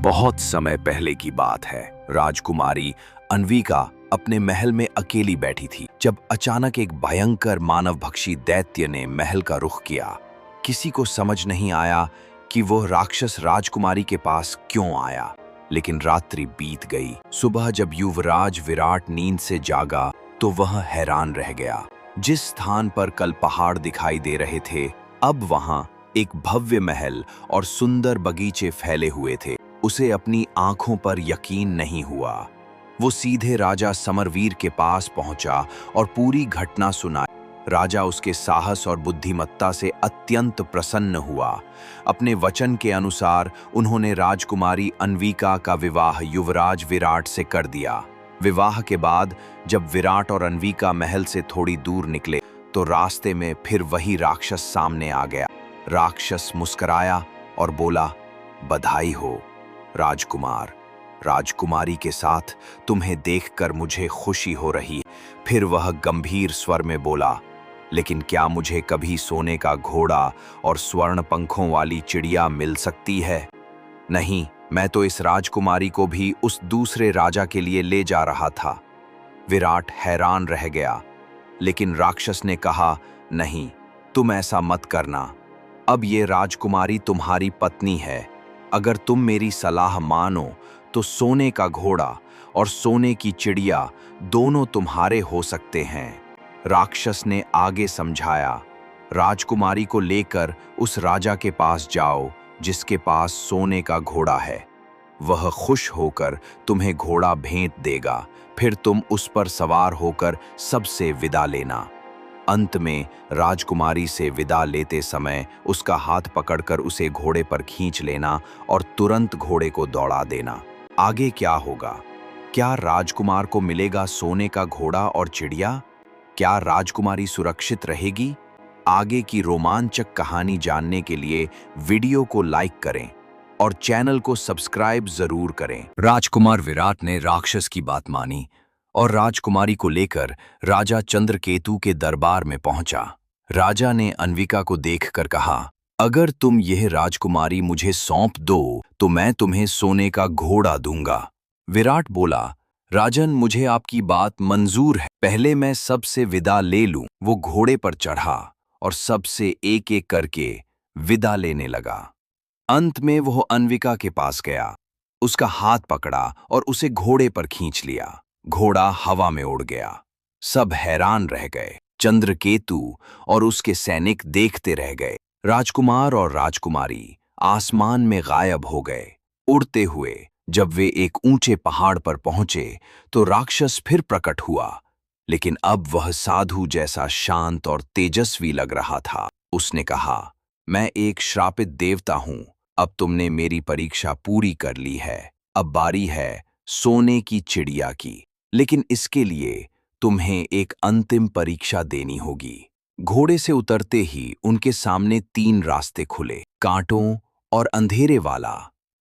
बहुत समय पहले की बात है। राजकुमारी अन्विका अपने महल में अकेली बैठी थी जब अचानक एक भयंकर मानवभक्षी दैत्य ने महल का रुख किया। किसी को समझ नहीं आया कि वह राक्षस राजकुमारी के पास क्यों आया, लेकिन रात्रि बीत गई। सुबह जब युवराज विराट नींद से जागा तो वह हैरान रह गया। जिस स्थान पर कल पहाड़ दिखाई दे रहे थे, अब वहां एक भव्य महल और सुंदर बगीचे फैले हुए थे। उसे अपनी आंखों पर यकीन नहीं हुआ। वो सीधे राजा समरवीर के पास पहुंचा और पूरी घटना सुनाई। राजा उसके साहस और बुद्धिमत्ता से अत्यंत प्रसन्न हुआ। अपने वचन के अनुसार उन्होंने राजकुमारी अन्विका का विवाह युवराज विराट से कर दिया। विवाह के बाद जब विराट और अन्विका महल से थोड़ी दूर निकले तो रास्ते में फिर वही राक्षस सामने आ गया। राक्षस मुस्कुराया और बोला, बधाई हो राजकुमार। राजकुमारी के साथ तुम्हें देखकर मुझे खुशी हो रही है। फिर वह गंभीर स्वर में बोला, लेकिन क्या मुझे कभी सोने का घोड़ा और स्वर्ण पंखों वाली चिड़िया मिल सकती है? नहीं, मैं तो इस राजकुमारी को भी उस दूसरे राजा के लिए ले जा रहा था। विराट हैरान रह गया, लेकिन राक्षस ने कहा, नहीं, तुम ऐसा मत करना। अब ये राजकुमारी तुम्हारी पत्नी है। अगर तुम मेरी सलाह मानो तो सोने का घोड़ा और सोने की चिड़िया दोनों तुम्हारे हो सकते हैं। राक्षस ने आगे समझाया, राजकुमारी को लेकर उस राजा के पास जाओ जिसके पास सोने का घोड़ा है। वह खुश होकर तुम्हें घोड़ा भेंट देगा। फिर तुम उस पर सवार होकर सबसे विदा लेना। अंत में राजकुमारी से विदा लेते समय उसका हाथ पकड़कर उसे घोड़े पर खींच लेना और तुरंत घोड़े को दौड़ा देना। आगे क्या होगा? क्या राजकुमार को मिलेगा सोने का घोड़ा और चिड़िया? क्या राजकुमारी सुरक्षित रहेगी? आगे की रोमांचक कहानी जानने के लिए वीडियो को लाइक करें और चैनल को सब्सक्राइब जरूर करें। राजकुमार विराट ने राक्षस की बात मानी और राजकुमारी को लेकर राजा चंद्रकेतु के दरबार में पहुंचा। राजा ने अन्विका को देखकर कहा, अगर तुम यह राजकुमारी मुझे सौंप दो तो मैं तुम्हें सोने का घोड़ा दूंगा। विराट बोला, राजन, मुझे आपकी बात मंजूर है। पहले मैं सबसे विदा ले लूं। वो घोड़े पर चढ़ा और सबसे एक एक करके विदा लेने लगा। अंत में वो अन्विका के पास गया, उसका हाथ पकड़ा और उसे घोड़े पर खींच लिया। घोड़ा हवा में उड़ गया। सब हैरान रह गए। चंद्रकेतु और उसके सैनिक देखते रह गए। राजकुमार और राजकुमारी आसमान में गायब हो गए। उड़ते हुए जब वे एक ऊंचे पहाड़ पर पहुंचे तो राक्षस फिर प्रकट हुआ, लेकिन अब वह साधु जैसा शांत और तेजस्वी लग रहा था। उसने कहा, मैं एक श्रापित देवता हूं। अब तुमने मेरी परीक्षा पूरी कर ली है। अब बारी है सोने की चिड़िया की, लेकिन इसके लिए तुम्हें एक अंतिम परीक्षा देनी होगी। घोड़े से उतरते ही उनके सामने 3 रास्ते खुले, कांटों और अंधेरे वाला,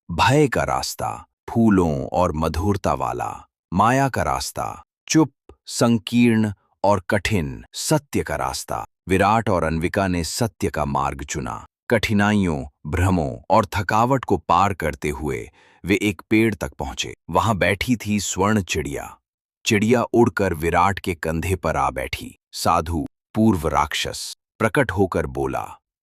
भय का रास्ता, फूलों और मधुरता वाला, माया का रास्ता, चुप, संकीर्ण और कठिन, सत्य का रास्ता। विराट और अन्विका ने सत्य का मार्ग चुना। कठिनाइयों, भ्रमों और थकावट को पार करते हुए वे एक पेड़ तक पहुंचे। वहां बैठी थी स्वर्ण चिड़िया। चिड़िया उड़कर विराट के कंधे पर आ बैठी। साधु, पूर्व राक्षस, प्रकट होकर बोला,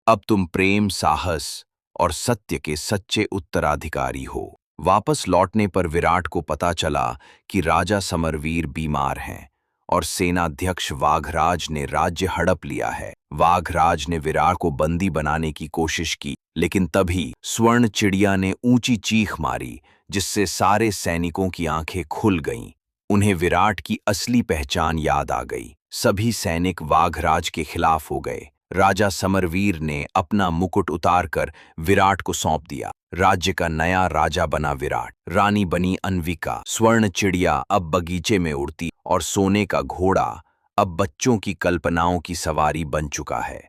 अब तुम प्रेम, साहस और सत्य के सच्चे उत्तराधिकारी हो। वापस लौटने पर विराट को पता चला कि राजा समरवीर बीमार हैं और सेनाध्यक्ष वाघराज ने राज्य हड़प लिया है। वाघराज ने विराट को बंदी बनाने की कोशिश की, लेकिन तभी स्वर्ण चिड़िया ने ऊंची चीख मारी जिससे सारे सैनिकों की आंखें खुल गईं। उन्हें विराट की असली पहचान याद आ गई। सभी सैनिक वाघराज के खिलाफ हो गए। राजा समरवीर ने अपना मुकुट उतारकर विराट को सौंप दिया। राज्य का नया राजा बना विराट। रानी बनी अन्विका। स्वर्ण चिड़िया अब बगीचे में उड़ती और सोने का घोड़ा अब बच्चों की कल्पनाओं की सवारी बन चुका है।